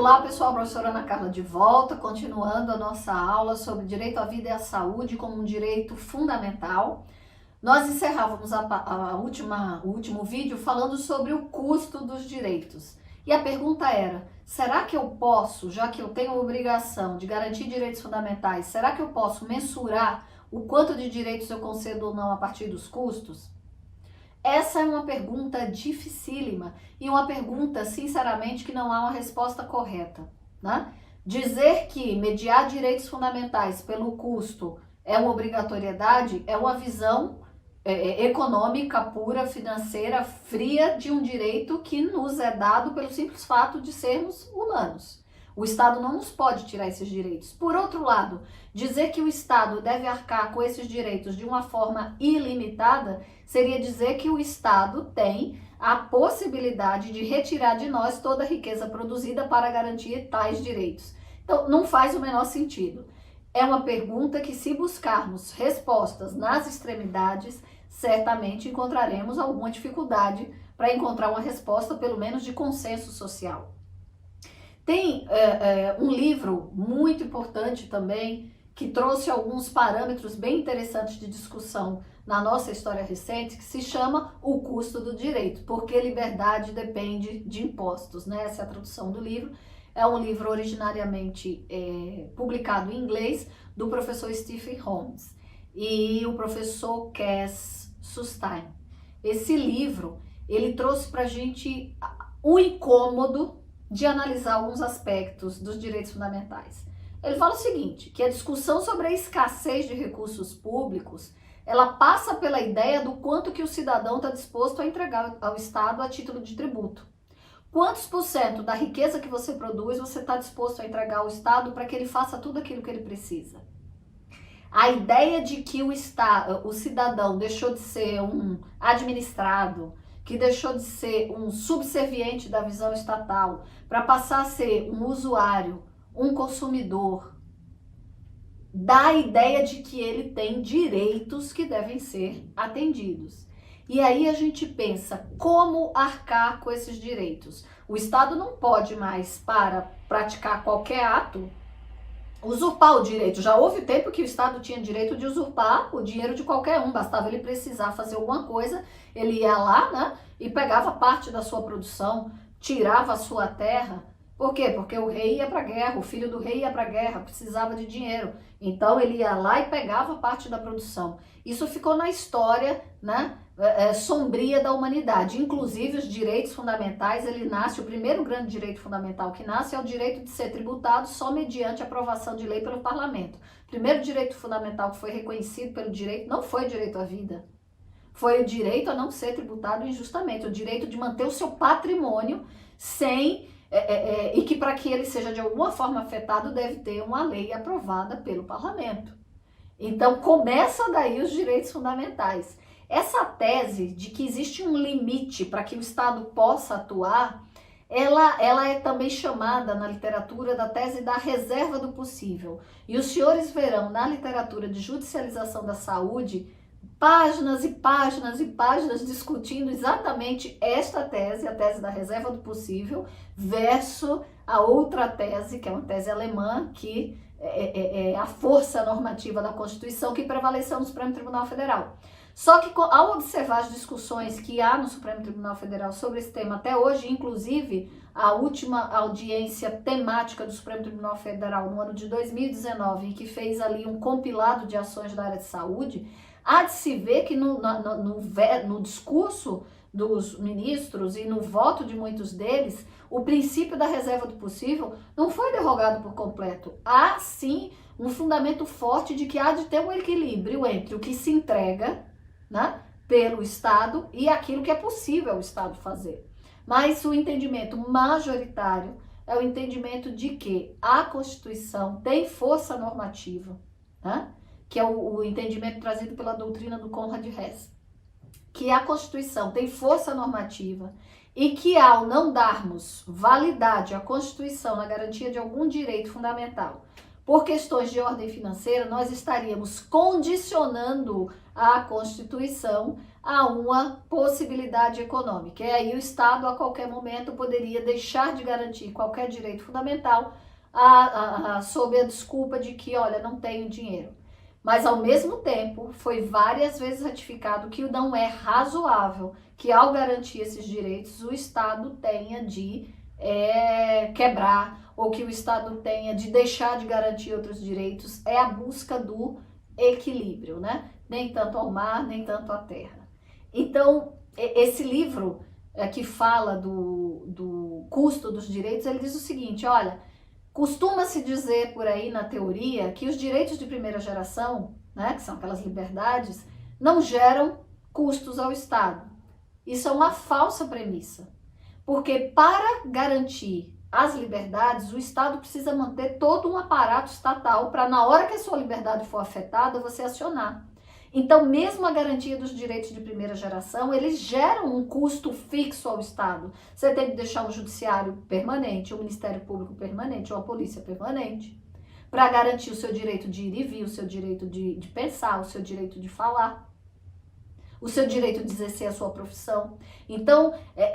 Olá pessoal, professora Ana Carla de volta, continuando a nossa aula sobre direito à vida e à saúde como um direito fundamental. Nós encerrávamos o último vídeo falando sobre o custo dos direitos. E a pergunta era, será que eu posso, já que eu tenho a obrigação de garantir direitos fundamentais, será que eu posso mensurar o quanto de direitos eu concedo ou não a partir dos custos? Essa é uma pergunta dificílima e uma pergunta, sinceramente, que não há uma resposta correta, né? Dizer que mediar direitos fundamentais pelo custo é uma obrigatoriedade é uma visão econômica pura, financeira, fria de um direito que nos é dado pelo simples fato de sermos humanos. O Estado não nos pode tirar esses direitos. Por outro lado, dizer que o Estado deve arcar com esses direitos de uma forma ilimitada seria dizer que o Estado tem a possibilidade de retirar de nós toda a riqueza produzida para garantir tais direitos. Então, não faz o menor sentido. É uma pergunta que, se buscarmos respostas nas extremidades, certamente encontraremos alguma dificuldade para encontrar uma resposta, pelo menos de consenso social. Tem um livro muito importante também, que trouxe alguns parâmetros bem interessantes de discussão na nossa história recente, que se chama O Custo do Direito, porque liberdade depende de impostos, né? Essa é a tradução do livro. É um livro originariamente publicado em inglês, do professor Stephen Holmes e o professor Cass Sunstein. Esse livro, ele trouxe para a gente o incômodo de analisar alguns aspectos dos direitos fundamentais. Ele fala o seguinte, que a discussão sobre a escassez de recursos públicos, ela passa pela ideia do quanto que o cidadão está disposto a entregar ao Estado a título de tributo. Quantos por cento da riqueza que você produz você está disposto a entregar ao Estado para que ele faça tudo aquilo que ele precisa? A ideia de que o cidadão deixou de ser um administrado, que deixou de ser um subserviente da visão estatal, para passar a ser um usuário, um consumidor, dá a ideia de que ele tem direitos que devem ser atendidos. E aí a gente pensa, como arcar com esses direitos? O Estado não pode mais, para praticar qualquer ato, usurpar o direito. Já houve tempo que o Estado tinha direito de usurpar o dinheiro de qualquer um, bastava ele precisar fazer alguma coisa, ele ia lá, né, e pegava parte da sua produção, tirava a sua terra. Por quê? Porque o rei ia para a guerra, o filho do rei ia para a guerra, precisava de dinheiro. Então ele ia lá e pegava parte da produção. Isso ficou na história, né, sombria da humanidade. Inclusive os direitos fundamentais, o primeiro grande direito fundamental que nasce é o direito de ser tributado só mediante aprovação de lei pelo parlamento. O primeiro direito fundamental que foi reconhecido pelo direito não foi o direito à vida. Foi o direito a não ser tributado injustamente, o direito de manter o seu patrimônio sem... e que para que ele seja de alguma forma afetado deve ter uma lei aprovada pelo parlamento. Então começa daí os direitos fundamentais. Essa tese de que existe um limite para que o Estado possa atuar, ela é também chamada na literatura da tese da reserva do possível. E os senhores verão na literatura de judicialização da saúde páginas e páginas e páginas discutindo exatamente esta tese, a tese da reserva do possível, versus a outra tese, que é uma tese alemã, que é a força normativa da Constituição, que prevaleceu no Supremo Tribunal Federal. Só que ao observar as discussões que há no Supremo Tribunal Federal sobre esse tema até hoje, inclusive a última audiência temática do Supremo Tribunal Federal no ano de 2019, que fez ali um compilado de ações da área de saúde, há de se ver que no discurso dos ministros e no voto de muitos deles, o princípio da reserva do possível não foi derrogado por completo. Há, sim, um fundamento forte de que há de ter um equilíbrio entre o que se entrega, né, pelo Estado e aquilo que é possível o Estado fazer. Mas o entendimento majoritário é o entendimento de que a Constituição tem força normativa, né? Que é o entendimento trazido pela doutrina do Conrad Hess, que a Constituição tem força normativa e que ao não darmos validade à Constituição na garantia de algum direito fundamental, por questões de ordem financeira, nós estaríamos condicionando a Constituição a uma possibilidade econômica. E aí o Estado, a qualquer momento, poderia deixar de garantir qualquer direito fundamental sob a desculpa de que, olha, não tenho dinheiro. Mas, ao mesmo tempo, foi várias vezes ratificado que não é razoável que, ao garantir esses direitos, o Estado tenha de quebrar, ou que o Estado tenha de deixar de garantir outros direitos. É a busca do equilíbrio, né? Nem tanto ao mar, nem tanto à terra. Então, esse livro que fala do custo dos direitos, ele diz o seguinte, olha, costuma-se dizer por aí na teoria que os direitos de primeira geração, né, que são aquelas liberdades, não geram custos ao Estado. Isso é uma falsa premissa, porque para garantir as liberdades, o Estado precisa manter todo um aparato estatal para, na hora que a sua liberdade for afetada, você acionar. Então, mesmo a garantia dos direitos de primeira geração, eles geram um custo fixo ao Estado. Você tem que deixar um judiciário permanente, um Ministério Público permanente, ou a polícia permanente, para garantir o seu direito de ir e vir, o seu direito de pensar, o seu direito de falar, o seu direito de exercer a sua profissão. Então,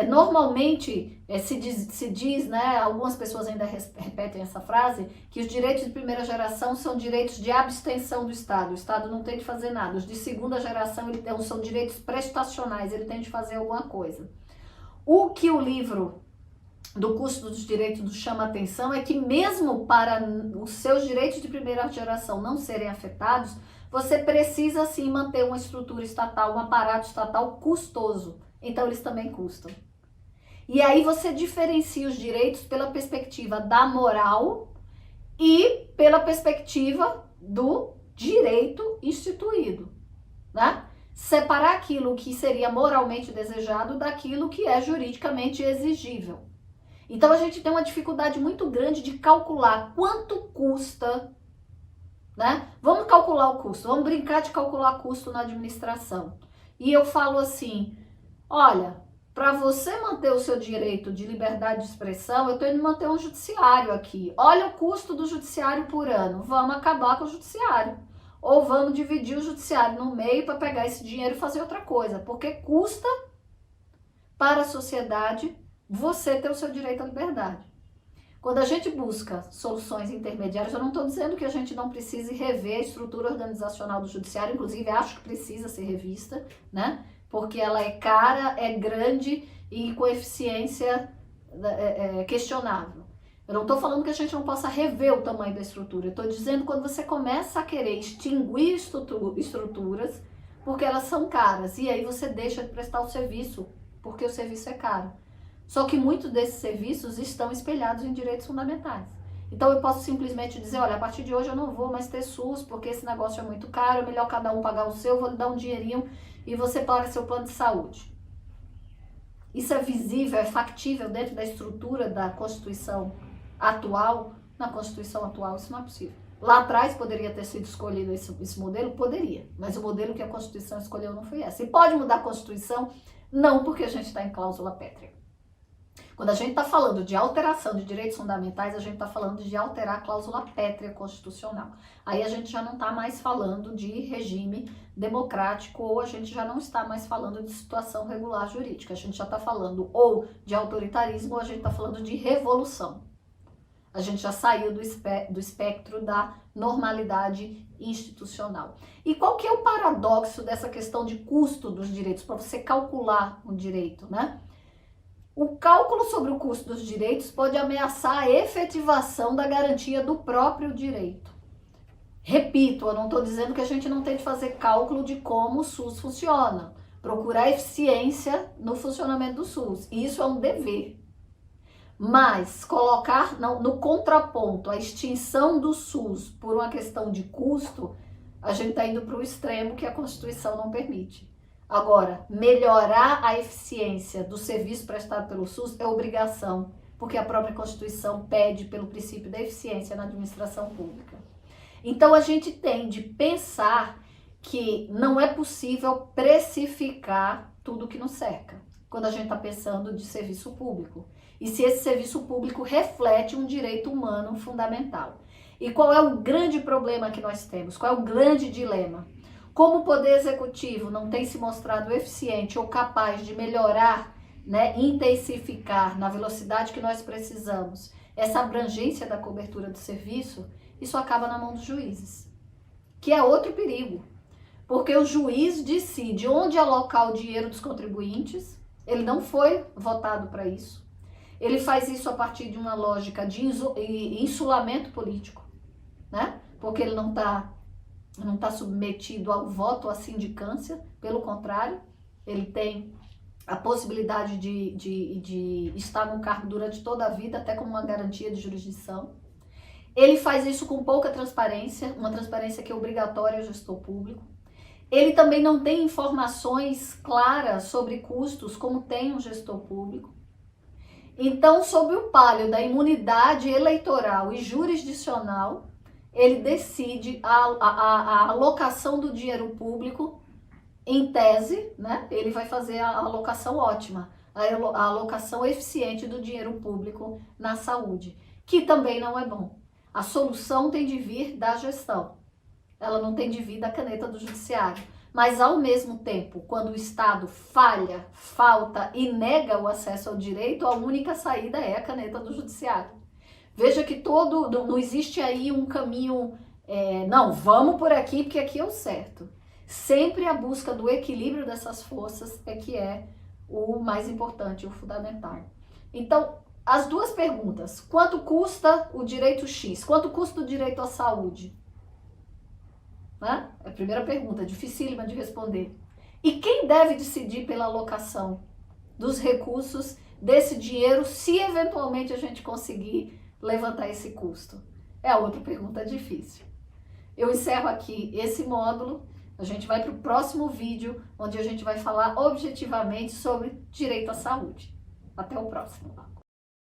normalmente se diz, né, algumas pessoas ainda repetem essa frase, que os direitos de primeira geração são direitos de abstenção do Estado. O Estado não tem de fazer nada. Os de segunda geração são direitos prestacionais, ele tem de fazer alguma coisa. O que o livro do custo dos direitos nos chama a atenção é que mesmo para os seus direitos de primeira geração não serem afetados, você precisa sim manter uma estrutura estatal, um aparato estatal custoso. Então eles também custam. E aí você diferencia os direitos pela perspectiva da moral e pela perspectiva do direito instituído, né? Separar aquilo que seria moralmente desejado daquilo que é juridicamente exigível. Então a gente tem uma dificuldade muito grande de calcular quanto custa, né? Vamos calcular o custo, vamos brincar de calcular custo na administração. E eu falo assim, olha, para você manter o seu direito de liberdade de expressão, eu tenho de manter um judiciário aqui. Olha o custo do judiciário por ano, vamos acabar com o judiciário. Ou vamos dividir o judiciário no meio para pegar esse dinheiro e fazer outra coisa, porque custa para a sociedade você ter o seu direito à liberdade. Quando a gente busca soluções intermediárias, eu não estou dizendo que a gente não precise rever a estrutura organizacional do judiciário, inclusive acho que precisa ser revista, né? Porque ela é cara, é grande e com eficiência questionável. Eu não estou falando que a gente não possa rever o tamanho da estrutura, eu estou dizendo quando você começa a querer extinguir estruturas, porque elas são caras, e aí você deixa de prestar o serviço, porque o serviço é caro. Só que muitos desses serviços estão espelhados em direitos fundamentais. Então eu posso simplesmente dizer, olha, a partir de hoje eu não vou mais ter SUS, porque esse negócio é muito caro, é melhor cada um pagar o seu, eu vou lhe dar um dinheirinho e você paga seu plano de saúde. Isso é visível, é factível dentro da estrutura da Constituição atual? Na Constituição atual isso não é possível. Lá atrás poderia ter sido escolhido esse modelo? Poderia, mas o modelo que a Constituição escolheu não foi esse. E pode mudar a Constituição? Não, porque a gente está em cláusula pétrea. Quando a gente está falando de alteração de direitos fundamentais, a gente está falando de alterar a cláusula pétrea constitucional. Aí a gente já não está mais falando de regime democrático ou a gente já não está mais falando de situação regular jurídica. A gente já está falando ou de autoritarismo ou a gente está falando de revolução. A gente já saiu do espectro da normalidade institucional. E qual que é o paradoxo dessa questão de custo dos direitos, para você calcular um direito, né? O cálculo sobre o custo dos direitos pode ameaçar a efetivação da garantia do próprio direito. Repito, eu não estou dizendo que a gente não tem de fazer cálculo de como o SUS funciona. Procurar eficiência no funcionamento do SUS. Isso é um dever. Mas colocar no contraponto a extinção do SUS por uma questão de custo, a gente está indo para o extremo que a Constituição não permite. Agora, melhorar a eficiência do serviço prestado pelo SUS é obrigação, porque a própria Constituição pede pelo princípio da eficiência na administração pública. Então, a gente tem de pensar que não é possível precificar tudo que nos cerca, quando a gente está pensando de serviço público. E se esse serviço público reflete um direito humano fundamental. E qual é o grande problema que nós temos? Qual é o grande dilema? Como o Poder Executivo não tem se mostrado eficiente ou capaz de melhorar, né, intensificar na velocidade que nós precisamos essa abrangência da cobertura do serviço, isso acaba na mão dos juízes, que é outro perigo, porque o juiz decide onde alocar o dinheiro dos contribuintes, ele não foi votado para isso, ele faz isso a partir de uma lógica de insulamento político, né? Porque ele não está submetido ao voto, à sindicância, pelo contrário, ele tem a possibilidade de estar no cargo durante toda a vida, até como uma garantia de jurisdição. Ele faz isso com pouca transparência, uma transparência que é obrigatória ao gestor público. Ele também não tem informações claras sobre custos, como tem um gestor público. Então, sob o palio da imunidade eleitoral e jurisdicional, ele decide a alocação do dinheiro público, em tese, né? Ele vai fazer a alocação ótima, a alocação eficiente do dinheiro público na saúde, que também não é bom. A solução tem de vir da gestão, ela não tem de vir da caneta do judiciário. Mas, ao mesmo tempo, quando o Estado falha, falta e nega o acesso ao direito, a única saída é a caneta do judiciário. Veja que não existe aí um caminho, não, vamos por aqui porque aqui é o certo. Sempre a busca do equilíbrio dessas forças é que é o mais importante, o fundamental. Então, as duas perguntas, quanto custa o direito X? Quanto custa o direito à saúde? Né? É a primeira pergunta, dificílima de responder. E quem deve decidir pela alocação dos recursos desse dinheiro, se eventualmente a gente conseguir levantar esse custo? É a outra pergunta difícil. Eu encerro aqui esse módulo, a gente vai para o próximo vídeo, onde a gente vai falar objetivamente sobre direito à saúde. Até o próximo.